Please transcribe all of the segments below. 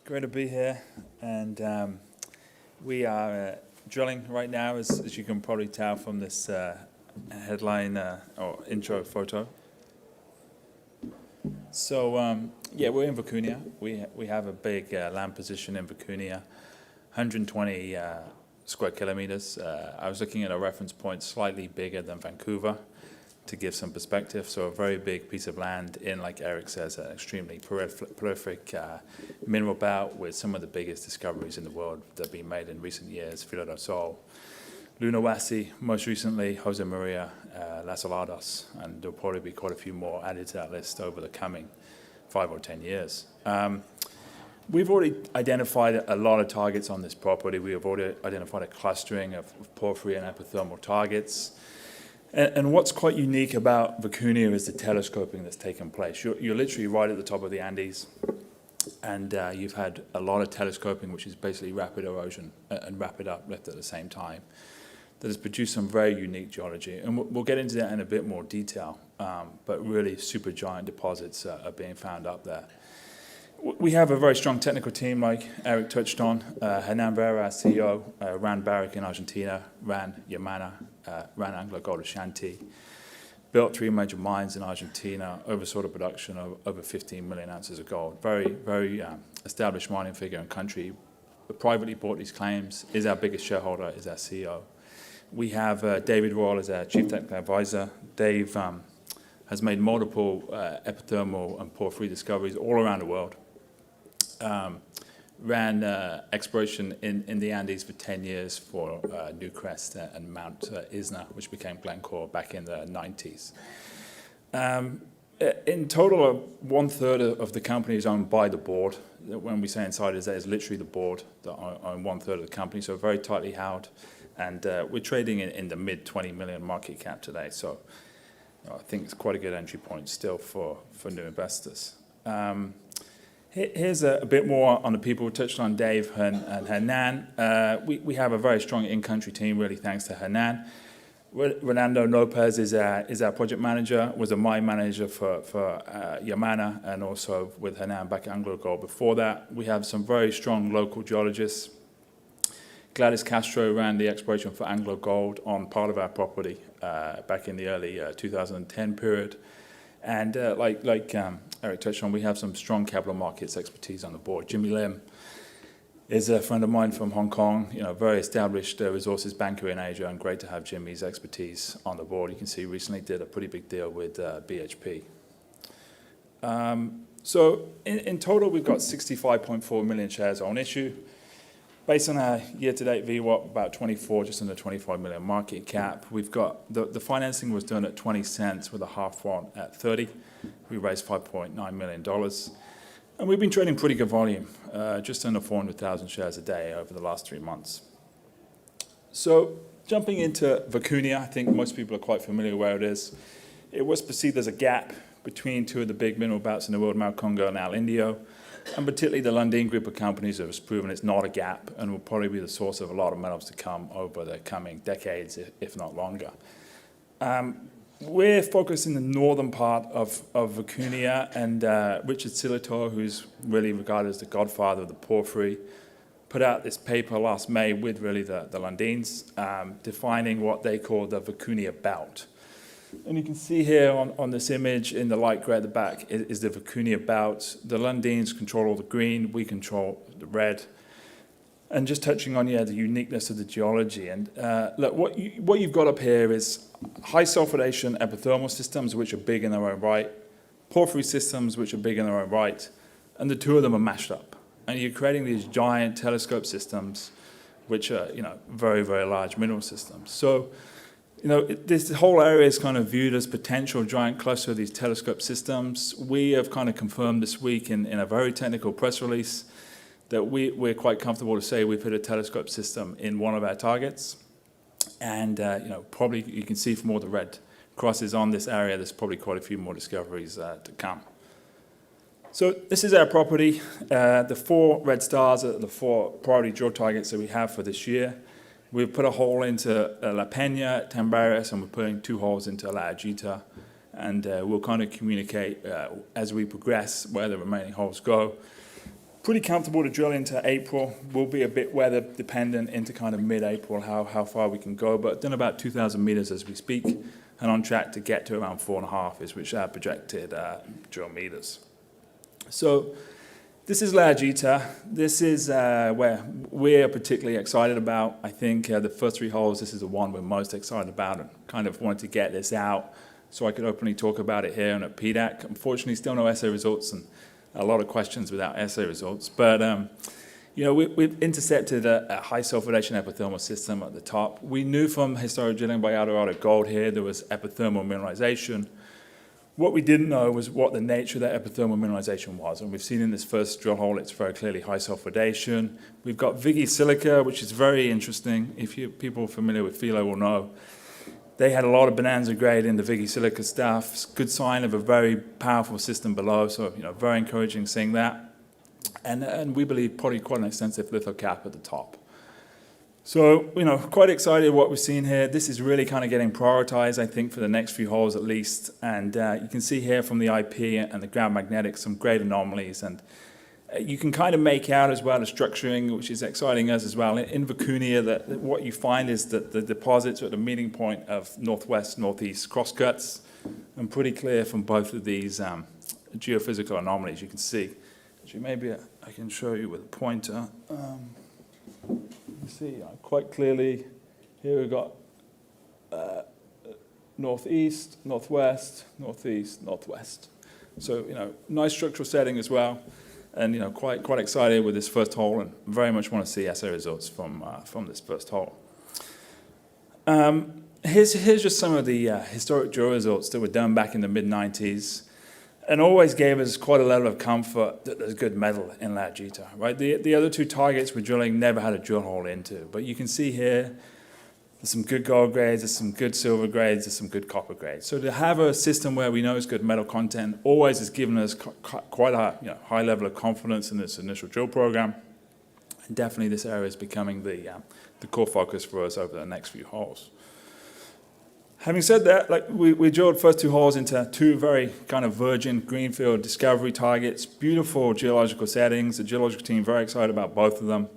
Great to be here, and we are drilling right now, as you can probably tell from this headline or intro photo. So yeah, we're in Vicuña. We have a big land position in Vicuña, 120 square kilometers. I was looking at a reference point slightly bigger than Vancouver to give some perspective. So a very big piece of land in, like Eric says, an extremely prolific mineral belt with some of the biggest discoveries in the world that have been made in recent years: Filo del Sol, Lunahuasi, most recently Jose Maria, Las Aladas, and there'll probably be quite a few more added to that list over the coming 5 or 10 years. We've already identified a lot of targets on this property. We have already identified a clustering of porphyry and epithermal targets. And what's quite unique about Vicuña is the telescoping that's taken place. You're literally right at the top of the Andes, and you've had a lot of telescoping, which is basically rapid erosion and rapid uplift at the same time, that has produced some very unique geology. And we'll get into that in a bit more detail, but really super giant deposits are being found up there. We have a very strong technical team, like Eric touched on. Hernan Vera, our CEO, ran Barrick in Argentina, ran Yamana, ran Anglo Gold Ashanti, built 3 major mines in Argentina, oversaw the production of over 15 million ounces of gold. Very established mining figure in country. Privately bought these claims, is our biggest shareholder, is our CEO. We have David Royal as our chief technical advisor. Dave has made multiple epithermal and porphyry discoveries all around the world. Ran exploration in the Andes for 10 years for Newcrest and Mount Isna, which became Glencore back in the 90s. In total, 1/3 of the company is owned by the board. When we say insiders, that is literally the board that own 1/3 of the company, so very tightly held. And we're trading in the mid 20 million market cap today, so I think it's quite a good entry point still for new investors. Here's a bit more on the people. We touched on Dave and Hernan. We have a very strong in-country team, really thanks to Hernan. Renando Lopez is our project manager, was a mine manager for Yamana, and also with Hernan back at Anglo Gold before that. We have some very strong local geologists. Gladys Castro ran the exploration for Anglo Gold on part of our property back in the early 2010 period. And like Eric touched on, we have some strong capital markets expertise on the board. Jimmy Lim is a friend of mine from Hong Kong, very established resources banker in Asia, and great to have Jimmy's expertise on the board. You can see recently did a pretty big deal with BHP. So in total, we've got 65.4 million shares on issue. Based on our year-to-date VWAP, about 24, just under 25 million market cap. We've got, the financing was done at 20 cents with a half warrant at 30. We raised $5.9 million. And we've been trading pretty good volume, just under 400,000 shares a day over the last 3 months. So jumping into Vicuña, I think most people are quite familiar where it is. It was perceived as a gap between 2 of the big mineral belts in the world, Mount Congo and now Indio. And particularly the Lundin Group of companies have proven it's not a gap and will probably be the source of a lot of metals to come over the coming decades, if not longer. We're focused in the northern part of Vicuña, and Richard Sillitoe, who's really regarded as the godfather of the porphyry, put out this paper last May with really the Lundins, defining what they call the Vicuña belt. And you can see here on this image in the light gray at the back is the Vicuña belt. The Lundins control all the green, we control the red. And just touching on, the uniqueness of the geology. And look, what you've got up here is high sulfidation epithermal systems, which are big in their own right, porphyry systems, which are big in their own right, and the 2 of them are mashed up. And you're creating these giant telescope systems, which are, very, very large mineral systems. So, this whole area is kind of viewed as potential giant cluster of these telescope systems. We have kind of confirmed this week in a very technical press release that we're quite comfortable to say we've hit a telescope system in one of our targets. And, probably you can see from all the red crosses on this area, there's probably quite a few more discoveries to come. So this is our property. The 4 red stars are the 4 priority drill targets that we have for this year. We've put a hole into La Peña, Tambarias, and we're putting 2 holes into La Agita. And we'll kind of communicate as we progress where the remaining holes go. pretty comfortable to drill into April. We'll be a bit weather dependent into kind of mid-April, how far we can go, but done about 2,000 meters as we speak, and on track to get to around 4.5 is which our projected drill meters. So this is La Gita. This is where we're particularly excited about. I think the first 3 holes, this is the one we're most excited about, and kind of wanted to get this out so I could openly talk about it here and at PDAC. Unfortunately, still no essay results and a lot of questions without essay results. But you know, we've intercepted a high sulfidation epithermal system at the top. We knew from historic drilling by Eldorado Gold here there was epithermal mineralization. What we didn't know was what the nature of that epithermal mineralization was, and we've seen in this first drill hole it's very clearly high sulfidation. We've got Viggy silica, which is very interesting. If people familiar with philo will know, they had a lot of bonanza grade in the Viggy silica stuff. It's a good sign of a very powerful system below, so you know, very encouraging seeing that. And we believe probably quite an extensive lithocap at the top. So, you know, quite excited what we've seen here. This is really kind of getting prioritized, I think, for the next few holes at least. And you can see here from the IP and the ground magnetics some great anomalies. And you can kind of make out as well the structuring, which is exciting us as well. In Vicuña, that what you find is that the deposits are at the meeting point of northwest, northeast crosscuts. And pretty clear from both of these geophysical anomalies you can see. Actually, maybe I can show you with a pointer. You see quite clearly here we've got northeast, northwest, northeast, northwest. So, you know, nice structural setting as well, and you know, quite excited with this first hole, and very much want to see assay results from this first hole. Here's just some of the historic drill results that were done back in the mid-90s. And always gave us quite a level of comfort that there's good metal in La Gita, right? The other 2 targets we're drilling never had a drill hole into, but you can see here there's some good gold grades, there's some good silver grades, there's some good copper grades. So to have a system where we know it's good metal content always has given us quite a high level of confidence in this initial drill program. And definitely this area is becoming the core focus for us over the next few holes. Having said that, like we drilled first 2 holes into 2 very kind of virgin greenfield discovery targets, beautiful geological settings. The geological team very excited about both of them.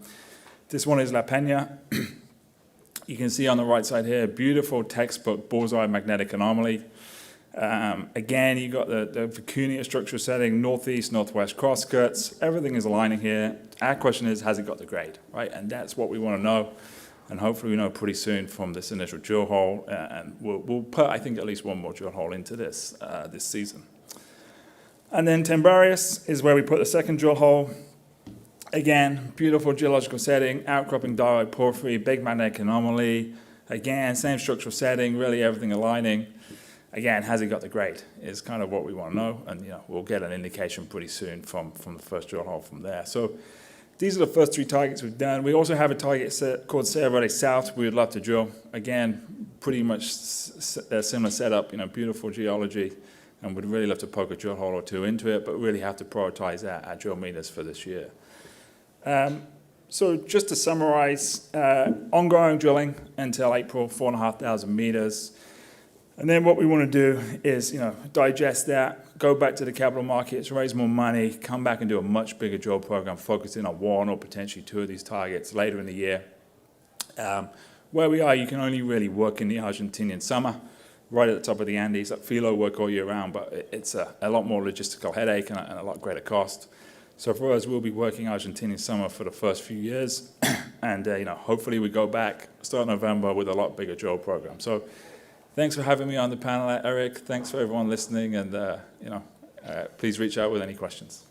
This one is La Peña. You can see on the right side here, beautiful textbook bullseye magnetic anomaly. Again, you got the Vicuña structural setting, northeast, northwest crosscuts. Everything is aligning here. Our question is, has it got the grade, right? And that's what we want to know. And hopefully we know pretty soon from this initial drill hole, and we'll put, I think, at least one more drill hole into this this season. And then Tembarius is where we put the second drill hole. Again, beautiful geological setting, outcropping diorite porphyry, big magnetic anomaly. Again, same structural setting, really everything aligning. Again, has it got the grade is kind of what we want to know, and you know, we'll get an indication pretty soon from the first drill hole from there. So these are the first 3 targets we've done. We also have a target called Cerro Verde South we would love to drill. Again, pretty much a similar setup, you know, beautiful geology, and we'd really love to poke a drill hole or 2 into it, but really have to prioritize our drill meters for this year. So just to summarize, ongoing drilling until April, 4,500 meters. And then what we want to do is, you know, digest that, go back to the capital markets, raise more money, come back and do a much bigger drill program, focusing on 1 or potentially 2 of these targets later in the year. Where we are, you can only really work in the Argentinian summer, right at the top of the Andes. Like philo work all year round, but it's a lot more logistical headache and a lot greater cost. So for us, we'll be working Argentinian summer for the first few years, and you know, hopefully we go back, start November with a lot bigger drill program. So thanks for having me on the panel, Eric. Thanks for everyone listening, and you know, please reach out with any questions.